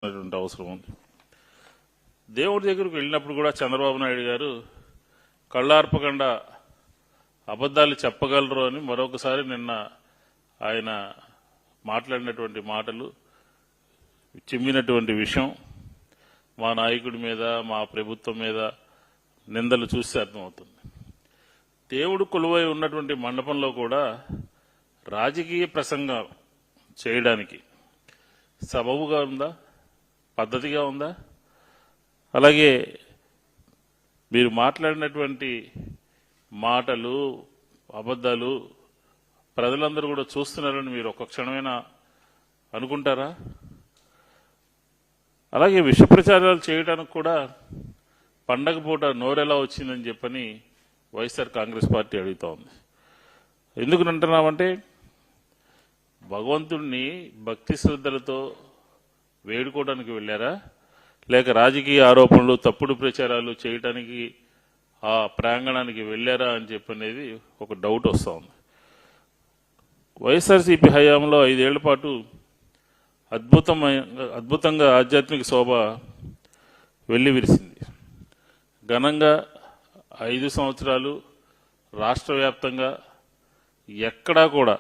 అవసరం ఉంది. దేవుడి దగ్గరకు వెళ్ళినప్పుడు కూడా చంద్రబాబు నాయుడు గారు కళ్ళార్పకుండా అబద్ధాలు చెప్పగలరు అని మరొకసారి నిన్న ఆయన మాట్లాడినటువంటి మాటలు చిమ్మినటువంటి విషయం మా నాయకుడి మీద మా ప్రభుత్వం మీద నిందలు చూస్తే అర్థమవుతుంది. దేవుడు కొలువై ఉన్నటువంటి మండపంలో కూడా రాజకీయ ప్రసంగం చేయడానికి సబబుగా ఉందా, పద్ధతిగా ఉందా? అలాగే మీరు మాట్లాడినటువంటి మాటలు అబద్ధాలు ప్రజలందరూ కూడా చూస్తున్నారని మీరు ఒక్క క్షణమైనా అనుకుంటారా? అలాగే విష ప్రచారాలు చేయడానికి కూడా పండగ పూట నోరెలా వచ్చిందని చెప్పని వైఎస్ఆర్ కాంగ్రెస్ పార్టీ అడుగుతా ఉంది. ఎందుకు అంటున్నామంటే భగవంతుడిని భక్తి శ్రద్ధలతో వేడుకోవడానికి వెళ్ళారా, లేక రాజకీయ ఆరోపణలు తప్పుడు ప్రచారాలు చేయడానికి ఆ ప్రాంగణానికి వెళ్ళారా అని చెప్పనేది ఒక డౌట్ వస్తూ ఉంది. వైఎస్ఆర్సీపీ హయాంలో 5 ఏళ్ల పాటు అద్భుతంగా ఆధ్యాత్మిక శోభ వెళ్లి విరిసింది. ఘనంగా 5 సంవత్సరాలు రాష్ట్ర వ్యాప్తంగా ఎక్కడా కూడా